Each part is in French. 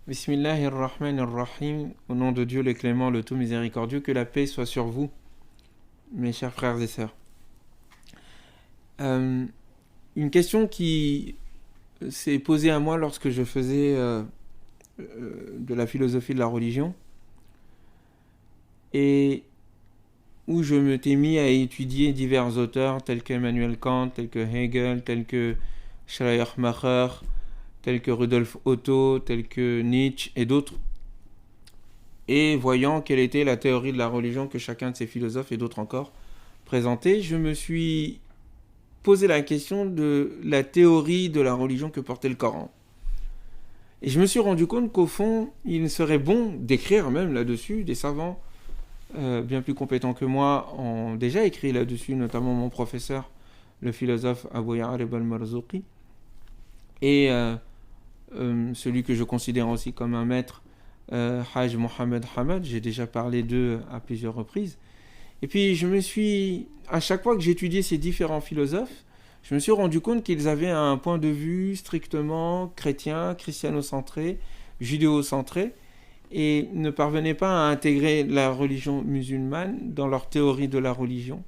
Bismillahirrahmanirrahim. Au nom de Dieu le clément, le tout miséricordieux, que la paix soit sur vous, mes chers frères et sœurs. Une question qui s'est posée à moi lorsque je faisais de la philosophie de la religion et où je me t'ai mis à étudier divers auteurs tels que Emmanuel Kant, tels que Hegel, tels que Schleiermacher, tels que Rudolf Otto, tels que Nietzsche et d'autres, et voyant quelle était la théorie de la religion que chacun de ces philosophes et d'autres encore présentaient, je me suis posé la question de la théorie de la religion que portait le Coran. Et je me suis rendu compte qu'au fond, il serait bon d'écrire même là-dessus. Des savants bien plus compétents que moi ont déjà écrit là-dessus, notamment mon professeur, le philosophe Abu Ya'rib al-Marzouqi, et celui que je considère aussi comme un maître, Haj Mohamed Hamad. J'ai déjà parlé d'eux à plusieurs reprises. Et puis à chaque fois que j'étudiais ces différents philosophes, je me suis rendu compte qu'ils avaient un point de vue strictement chrétien, christiano-centré, judéo-centré, et ne parvenaient pas à intégrer la religion musulmane dans leur théorie de la religion,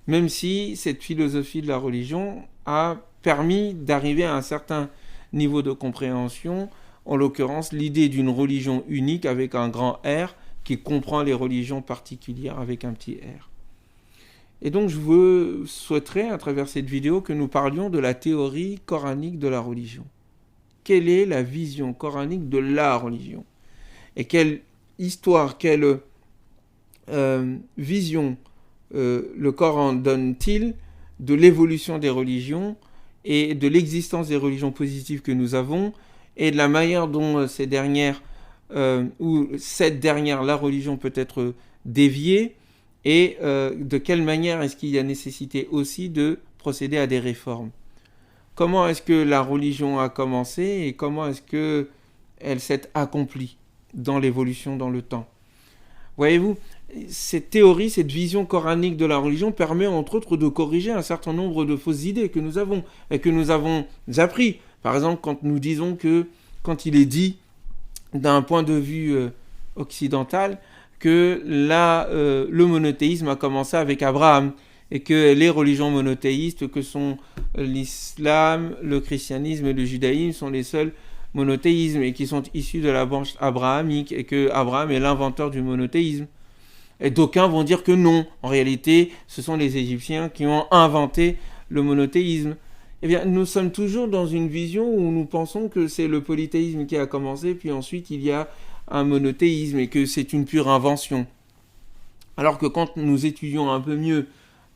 même si cette philosophie de la religion a permis d'arriver à un certain niveau de compréhension, en l'occurrence l'idée d'une religion unique avec un grand R qui comprend les religions particulières avec un petit R. Et donc je souhaiterais à travers cette vidéo que nous parlions de la théorie coranique de la religion. Quelle est la vision coranique de la religion? Et quelle histoire, quelle vision le Coran donne-t-il de l'évolution des religions et de l'existence des religions positives que nous avons et de la manière dont ces dernières, ou cette dernière, la religion peut être déviée, et de quelle manière est-ce qu'il y a nécessité aussi de procéder à des réformes. Comment est-ce que la religion a commencé et comment est-ce qu'elle s'est accomplie dans l'évolution dans le temps. Voyez-vous, cette théorie, cette vision coranique de la religion permet entre autres de corriger un certain nombre de fausses idées que nous avons et que nous avons appris. Par exemple, quand nous disons que, quand il est dit d'un point de vue occidental, que le monothéisme a commencé avec Abraham et que les religions monothéistes que sont l'islam, le christianisme et le judaïsme sont les seuls monothéismes et qui sont issus de la branche abrahamique et que Abraham est l'inventeur du monothéisme. Et d'aucuns vont dire que non, en réalité, ce sont les Égyptiens qui ont inventé le monothéisme. Eh bien, nous sommes toujours dans une vision où nous pensons que c'est le polythéisme qui a commencé, puis ensuite il y a un monothéisme et que c'est une pure invention. Alors que quand nous étudions un peu mieux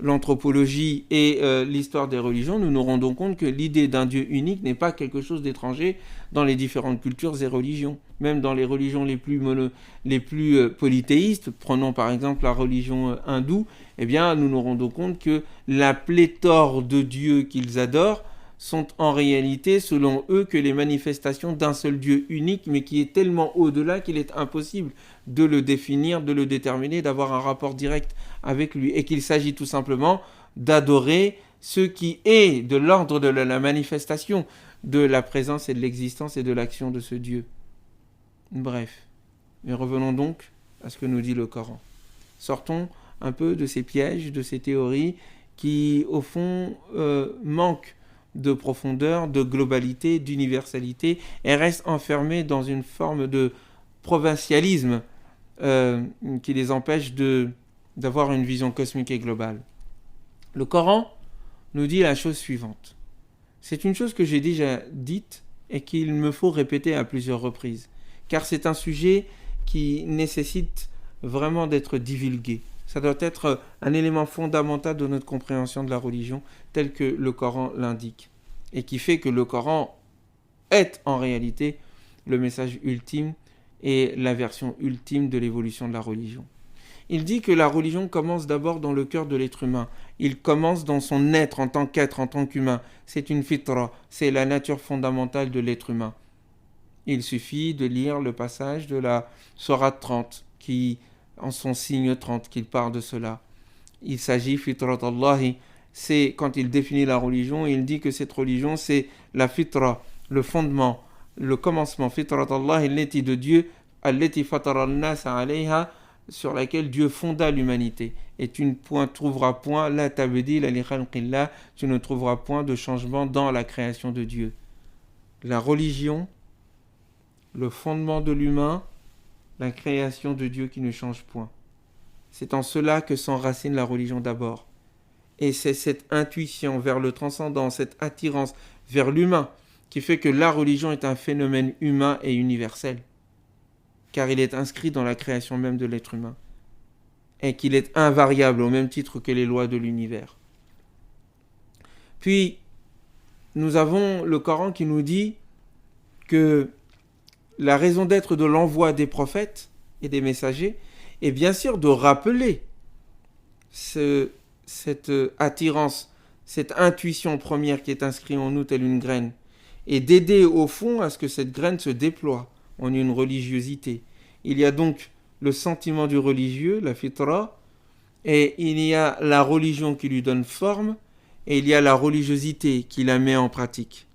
l'anthropologie et l'histoire des religions, nous nous rendons compte que l'idée d'un Dieu unique n'est pas quelque chose d'étranger dans les différentes cultures et religions. Même dans les religions les plus polythéistes, prenons par exemple la religion hindoue, eh bien nous nous rendons compte que la pléthore de dieux qu'ils adorent sont en réalité, selon eux, que les manifestations d'un seul Dieu unique, mais qui est tellement au-delà qu'il est impossible de le définir, de le déterminer, d'avoir un rapport direct avec lui, et qu'il s'agit tout simplement d'adorer ce qui est de l'ordre de la manifestation de la présence et de l'existence et de l'action de ce Dieu. Bref, mais revenons donc à ce que nous dit le Coran. Sortons un peu de ces pièges, de ces théories qui, au fond, manquent de profondeur, de globalité, d'universalité, et restent enfermées dans une forme de provincialisme qui les empêche d'avoir une vision cosmique et globale. Le Coran nous dit la chose suivante. C'est une chose que j'ai déjà dite et qu'il me faut répéter à plusieurs reprises, car c'est un sujet qui nécessite vraiment d'être divulgué. Ça doit être un élément fondamental de notre compréhension de la religion, tel que le Coran l'indique, et qui fait que le Coran est en réalité le message ultime et la version ultime de l'évolution de la religion. Il dit que la religion commence d'abord dans le cœur de l'être humain. Il commence dans son être en tant qu'être, en tant qu'humain. C'est une fitra, c'est la nature fondamentale de l'être humain. Il suffit de lire le passage de la Sourate 30, qui, en son signe 30, qu'il parle de cela. Il s'agit, fitrat Allahi, c'est quand il définit la religion, il dit que cette religion, c'est la fitra, le fondement, le commencement, fitrat Allah allati de Dieu, allati fatara an-nas alayha, sur laquelle Dieu fonda l'humanité. Et tu ne trouveras point la tabdil li khalqillah, tu ne trouveras point de changement dans la création de Dieu. La religion, le fondement de l'humain, la création de Dieu qui ne change point. C'est en cela que s'enracine la religion d'abord. Et c'est cette intuition vers le transcendant, cette attirance vers l'humain, qui fait que la religion est un phénomène humain et universel, car il est inscrit dans la création même de l'être humain, et qu'il est invariable au même titre que les lois de l'univers. Puis, nous avons le Coran qui nous dit que la raison d'être de l'envoi des prophètes et des messagers est bien sûr de rappeler cette attirance, cette intuition première qui est inscrite en nous telle une graine, et d'aider au fond à ce que cette graine se déploie en une religiosité. Il y a donc le sentiment du religieux, la fitra, et il y a la religion qui lui donne forme, et il y a la religiosité qui la met en pratique.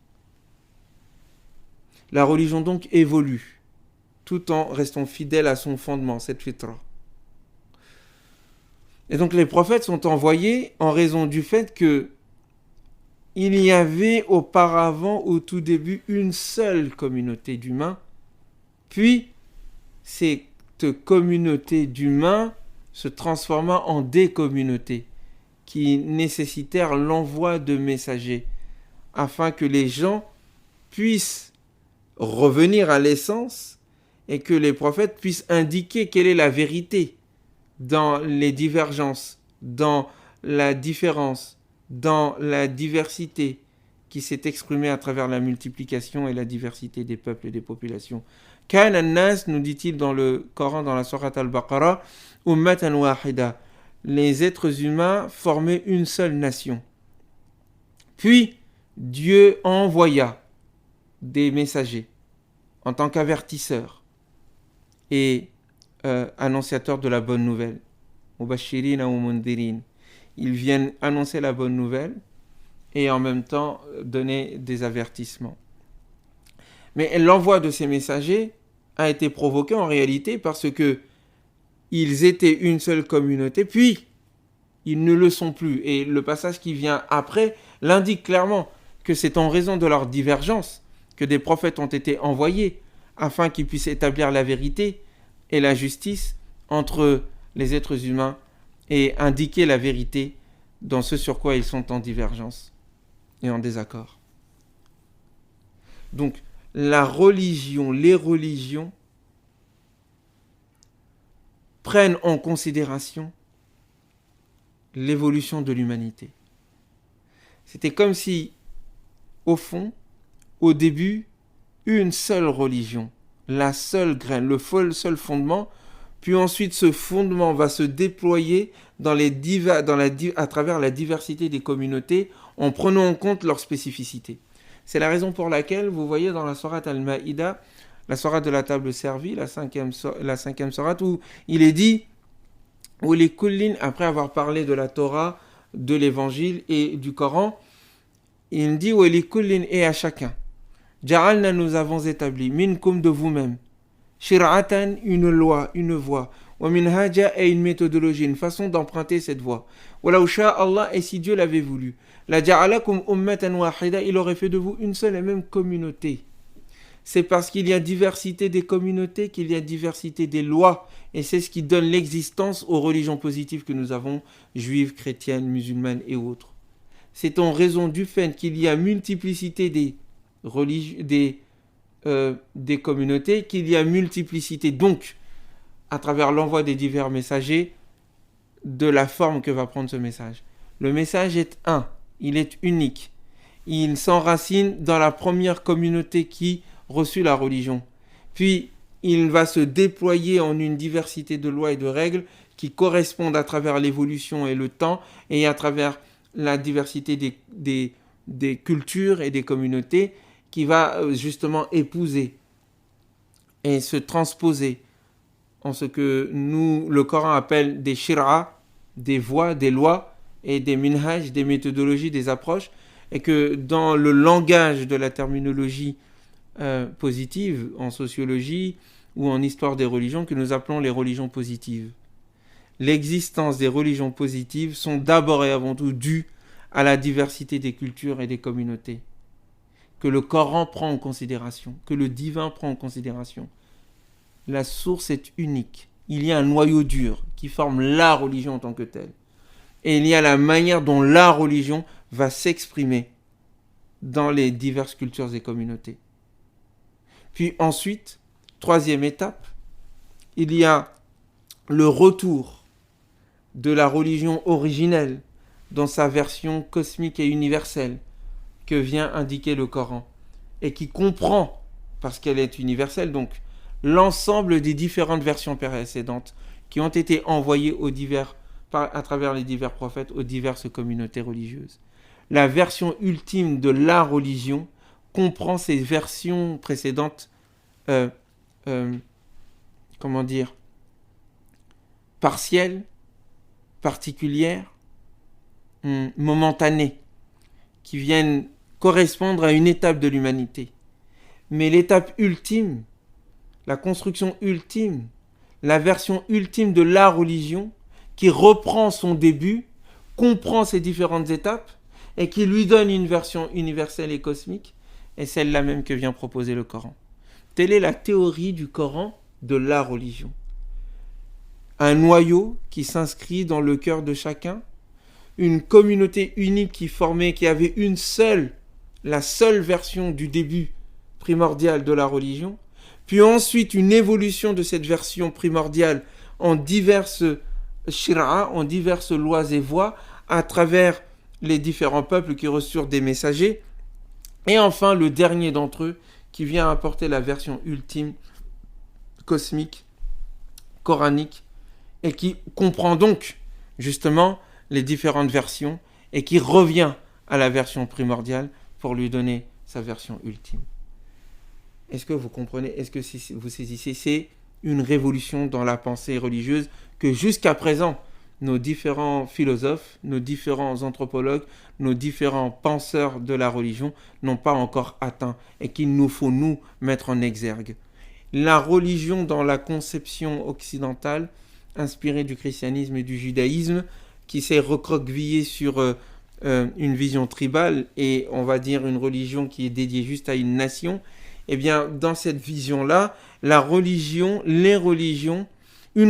La religion donc évolue, tout en restant fidèle à son fondement, cette fitra. Et donc les prophètes sont envoyés en raison du fait que il y avait auparavant, au tout début, une seule communauté d'humains, puis cette communauté d'humains se transforma en des communautés qui nécessitèrent l'envoi de messagers afin que les gens puissent revenir à l'essence et que les prophètes puissent indiquer quelle est la vérité dans les divergences, dans la différence, dans la diversité qui s'est exprimée à travers la multiplication et la diversité des peuples et des populations. Kan an-nas, nous dit-il dans le Coran, dans la sourate Al-Baqarah, ummatan wahida, les êtres humains formaient une seule nation. Puis, Dieu envoya des messagers en tant qu'avertisseurs et annonciateurs de la bonne nouvelle. Mubashirin ou mundirin. Ils viennent annoncer la bonne nouvelle et en même temps donner des avertissements. Mais l'envoi de ces messagers a été provoqué en réalité parce que ils étaient une seule communauté, puis ils ne le sont plus. Et le passage qui vient après l'indique clairement que c'est en raison de leur divergence que des prophètes ont été envoyés afin qu'ils puissent établir la vérité et la justice entre les êtres humains et indiquer la vérité dans ce sur quoi ils sont en divergence et en désaccord. Donc, la religion, les religions prennent en considération l'évolution de l'humanité. C'était comme si, au fond, au début, une seule religion, la seule graine, le seul fondement, puis ensuite ce fondement va se déployer à travers la diversité des communautés en prenant en compte leurs spécificités. C'est la raison pour laquelle, vous voyez dans la sourate Al-Maïda, la sourate de la table servie, la cinquième sourate, où il est dit, où les kullin, après avoir parlé de la Torah, de l'évangile et du Coran, il dit, où les kullin, et à chacun, Ja'alna, nous avons établi, minkum de vous-même, shir'atan, une loi, une voie, wa minhaja, et une méthodologie, une façon d'emprunter cette voie. Walau sha Allah, et si Dieu l'avait voulu, la ja'alakum ummatan wahida, il aurait fait de vous une seule et même communauté. C'est parce qu'il y a diversité des communautés qu'il y a diversité des lois, et c'est ce qui donne l'existence aux religions positives que nous avons, juives, chrétiennes, musulmanes et autres. C'est en raison du fait qu'il y a multiplicité des communautés, qu'il y a multiplicité donc, à travers l'envoi des divers messagers, de la forme que va prendre ce message. Le message est un, il est unique. Il s'enracine dans la première communauté qui reçut la religion. Puis, il va se déployer en une diversité de lois et de règles qui correspondent à travers l'évolution et le temps et à travers la diversité des cultures et des communautés qui va justement épouser et se transposer en ce que le Coran appelle des shir'a, des voies, des lois et des minhaj, des méthodologies, des approches, et que dans le langage de la terminologie positives en sociologie ou en histoire des religions que nous appelons les religions positives. L'existence des religions positives sont d'abord et avant tout dues à la diversité des cultures et des communautés, que le Coran prend en considération, que le divin prend en considération. La source est unique. Il y a un noyau dur qui forme la religion en tant que telle. Et il y a la manière dont la religion va s'exprimer dans les diverses cultures et communautés. Puis ensuite, troisième étape, il y a le retour de la religion originelle dans sa version cosmique et universelle que vient indiquer le Coran et qui comprend, parce qu'elle est universelle, donc l'ensemble des différentes versions précédentes qui ont été envoyées à travers les divers prophètes aux diverses communautés religieuses. La version ultime de la religion comprend ces versions précédentes, partielles, particulières, momentanées, qui viennent correspondre à une étape de l'humanité. Mais l'étape ultime, la construction ultime, la version ultime de la religion, qui reprend son début, comprend ces différentes étapes, et qui lui donne une version universelle et cosmique, est celle-là même que vient proposer le Coran. Telle est la théorie du Coran de la religion. Un noyau qui s'inscrit dans le cœur de chacun, une communauté unique qui avait la seule version du début primordial de la religion, puis ensuite une évolution de cette version primordiale en diverses shira'a, en diverses lois et voies, à travers les différents peuples qui reçurent des messagers, et enfin le dernier d'entre eux qui vient apporter la version ultime, cosmique, coranique, et qui comprend donc justement les différentes versions, et qui revient à la version primordiale pour lui donner sa version ultime. Est-ce que vous comprenez? Est-ce que vous saisissez? C'est une révolution dans la pensée religieuse que jusqu'à présent, nos différents philosophes, nos différents anthropologues, nos différents penseurs de la religion n'ont pas encore atteint et qu'il nous faut nous mettre en exergue. La religion dans la conception occidentale, inspirée du christianisme et du judaïsme, qui s'est recroquevillée sur une vision tribale et on va dire une religion qui est dédiée juste à une nation, eh bien dans cette vision-là, une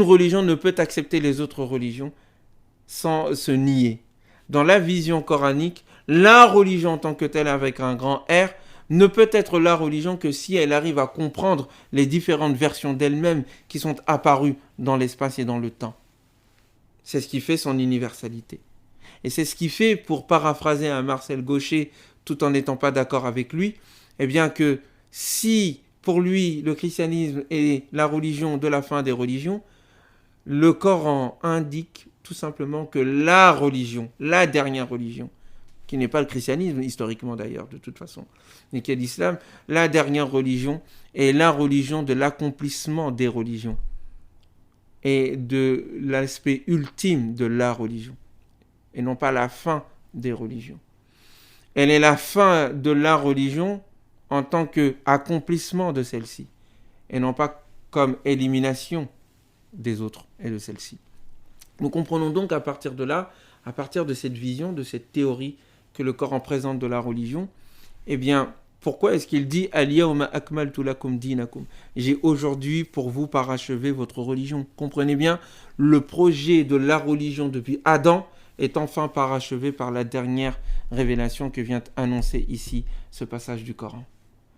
religion ne peut accepter les autres religions sans se nier. Dans la vision coranique, la religion en tant que telle avec un grand R ne peut être la religion que si elle arrive à comprendre les différentes versions d'elle-même qui sont apparues dans l'espace et dans le temps. C'est ce qui fait son universalité. Et c'est ce qui fait, pour paraphraser un Marcel Gaucher, tout en n'étant pas d'accord avec lui, eh bien que si pour lui le christianisme est la religion de la fin des religions, le Coran indique tout simplement que la religion, la dernière religion, qui n'est pas le christianisme historiquement d'ailleurs de toute façon, mais qui est l'islam, la dernière religion est la religion de l'accomplissement des religions et de l'aspect ultime de la religion, et non pas la fin des religions. Elle est la fin de la religion en tant qu'accomplissement de celle-ci, et non pas comme élimination des autres et de celle-ci. Nous comprenons donc à partir de là, à partir de cette vision, de cette théorie que le Coran présente de la religion, eh bien, pourquoi est-ce qu'il dit « Al-yawma akmaltu lakum dinakum » ? J'ai aujourd'hui pour vous parachevé votre religion. Comprenez bien, le projet de la religion depuis Adam est enfin parachevé par la dernière révélation que vient annoncer ici ce passage du Coran.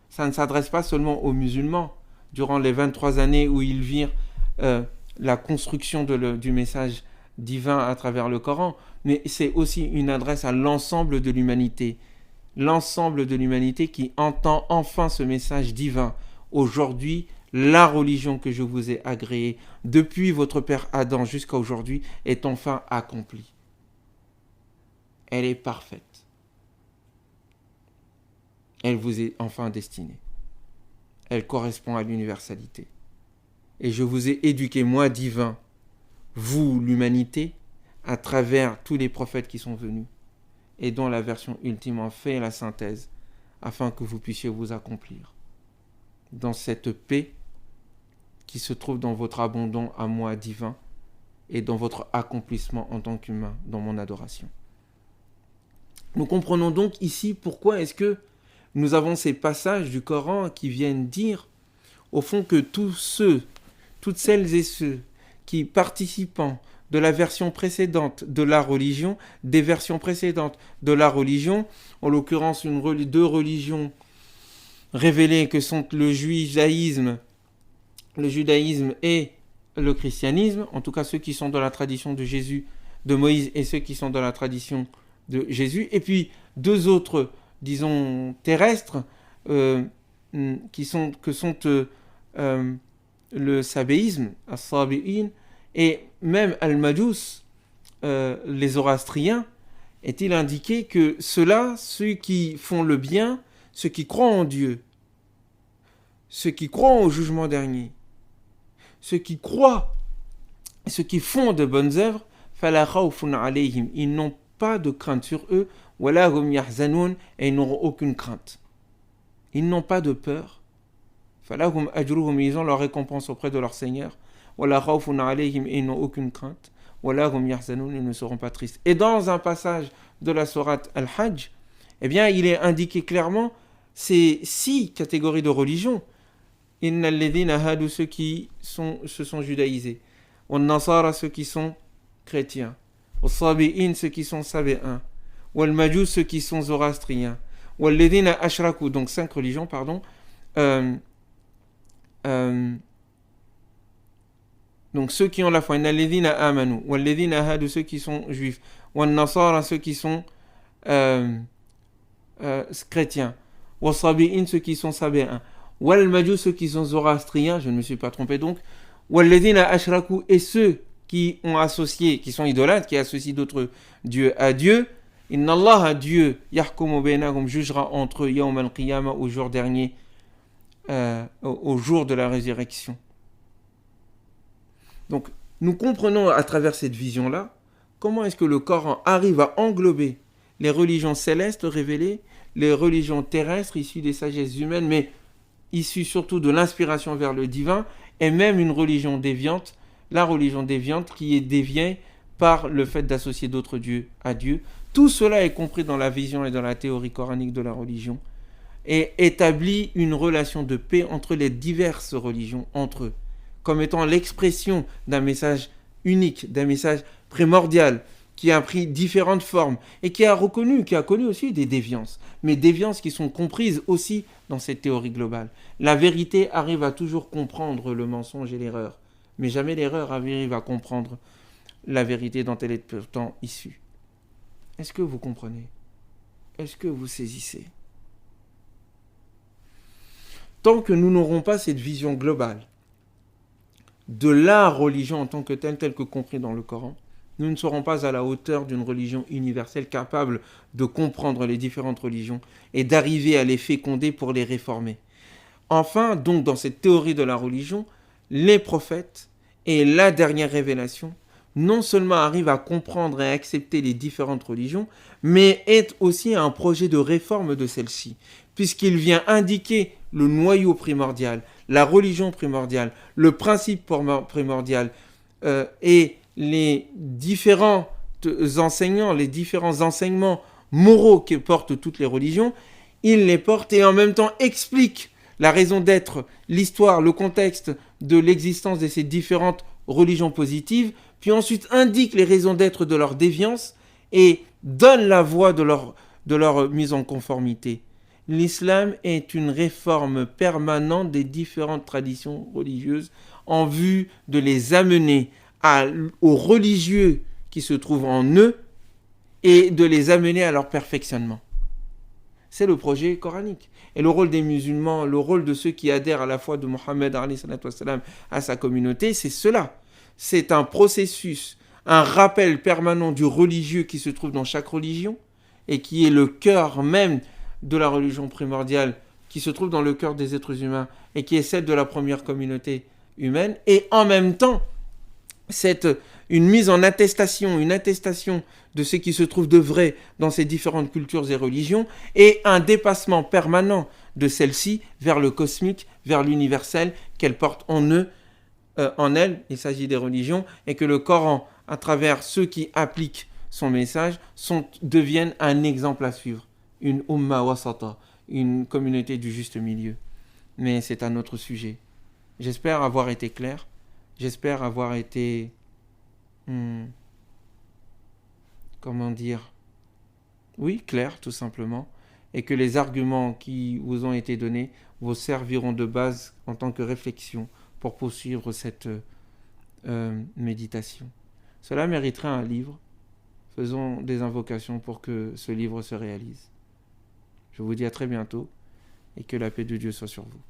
Ça ne s'adresse pas seulement aux musulmans. Durant les 23 années où ils virent la construction du message divin à travers le Coran, mais c'est aussi une adresse à l'ensemble de l'humanité. L'ensemble de l'humanité qui entend enfin ce message divin. Aujourd'hui, la religion que je vous ai agréée, depuis votre père Adam jusqu'à aujourd'hui, est enfin accomplie. Elle est parfaite. Elle vous est enfin destinée. Elle correspond à l'universalité. Et je vous ai éduqué, moi divin, vous, l'humanité, à travers tous les prophètes qui sont venus, et dont la version ultime en fait la synthèse, afin que vous puissiez vous accomplir. dans cette paix qui se trouve dans votre abondant à moi divin et dans votre accomplissement en tant qu'humain, dans mon adoration. Nous comprenons donc ici pourquoi est-ce que nous avons ces passages du Coran qui viennent dire, au fond, que toutes celles et ceux qui, participant de la version précédente de la religion, des versions précédentes de la religion, en l'occurrence deux religions révélées que sont le judaïsme et le christianisme, en tout cas ceux qui sont dans la tradition de Jésus, de Moïse, et ceux qui sont dans la tradition de Jésus, et puis deux autres, disons, terrestres, qui sont le sabéisme, as-sabi'in, et même al-majus, les zoroastriens, est-il indiqué que ceux-là, ceux qui font le bien, ceux qui croient en Dieu, ceux qui croient au jugement dernier, ceux qui croient, ceux qui font de bonnes œuvres, fala khawfun alayhim, ils n'ont pas de crainte sur eux, wala hum yahzanun, et ils n'auront aucune crainte. Ils n'ont pas de peur. Fala hum ajruhum, ils ont leur récompense auprès de leur Seigneur. Wala khawfun alayhim, et ils n'ont aucune crainte. Wala hum yahzanun, ils ne seront pas tristes. Et dans un passage de la sourate Al-Hajj, eh bien, il est indiqué clairement ces 6 catégories de religion. Inna alladhina hadu, ceux qui se sont judaïsés. Wan nasara, ceux qui sont chrétiens. Os-sabi'in, ceux qui sont sabéens. Wal majus, ceux qui sont zoroastriens. Wal ladhina ashraku, donc 5 religions, pardon. Donc ceux qui ont la foi. Inna alladhina amanu. Wal ladhina hadu, ceux qui sont juifs. Wan nasara, ceux qui sont chrétiens. Was-sabi'in, ceux qui sont sabéens. Wal majus, ceux qui sont zoroastriens, je ne me suis pas trompé donc. Wal ladhina ashraku, et ceux qui ont associé, qui sont idolâtres, qui associent d'autres dieux à Dieu. Inna Allah, Dieu, yahkumu bainahum, jugera entre eux, yawm al-qiyamah, au jour dernier, au jour de la résurrection. Donc, nous comprenons à travers cette vision-là, comment est-ce que le Coran arrive à englober les religions célestes révélées, les religions terrestres issues des sagesses humaines, mais issues surtout de l'inspiration vers le divin, et même une religion déviante, la religion déviante qui est déviée par le fait d'associer d'autres dieux à Dieu. Tout cela est compris dans la vision et dans la théorie coranique de la religion et établit une relation de paix entre les diverses religions, entre eux, comme étant l'expression d'un message unique, d'un message primordial qui a pris différentes formes et qui a connu aussi des déviances, mais déviances qui sont comprises aussi dans cette théorie globale. La vérité arrive à toujours comprendre le mensonge et l'erreur, mais jamais l'erreur arrive à comprendre la vérité dont elle est pourtant issue. Est-ce que vous comprenez? Est-ce que vous saisissez? Tant que nous n'aurons pas cette vision globale de la religion en tant que telle que compris dans le Coran, nous ne serons pas à la hauteur d'une religion universelle capable de comprendre les différentes religions et d'arriver à les féconder pour les réformer. Enfin, donc, dans cette théorie de la religion, les prophètes et la dernière révélation non seulement arrivent à comprendre et à accepter les différentes religions, mais est aussi un projet de réforme de celle-ci, puisqu'il vient indiquer le noyau primordial, la religion primordiale, le principe primordial et les différents enseignants, les différents enseignements moraux que portent toutes les religions. Il les porte et en même temps explique la raison d'être, l'histoire, le contexte de l'existence de ces différentes religions positives, puis ensuite indique les raisons d'être de leur déviance et donne la voie de leur mise en conformité. L'islam est une réforme permanente des différentes traditions religieuses en vue de les amener aux religieux qui se trouvent en eux et de les amener à leur perfectionnement. C'est le projet coranique. Et le rôle des musulmans, le rôle de ceux qui adhèrent à la foi de Mohammed à sa communauté, c'est cela. C'est un processus, un rappel permanent du religieux qui se trouve dans chaque religion et qui est le cœur même de la religion primordiale qui se trouve dans le cœur des êtres humains et qui est celle de la première communauté humaine. Et en même temps, cette une mise en attestation, une attestation de ce qui se trouve de vrai dans ces différentes cultures et religions, et un dépassement permanent de celles-ci vers le cosmique, vers l'universel qu'elles portent en eux, en elles, il s'agit des religions, et que le Coran, à travers ceux qui appliquent son message, deviennent un exemple à suivre, une umma wasata, une communauté du juste milieu. Mais c'est un autre sujet. J'espère avoir été clair, j'espère avoir été, comment dire, oui, clair tout simplement, et que les arguments qui vous ont été donnés vous serviront de base en tant que réflexion pour poursuivre cette méditation. Cela mériterait un livre. Faisons des invocations pour que ce livre se réalise. Je vous dis à très bientôt et que la paix de Dieu soit sur vous.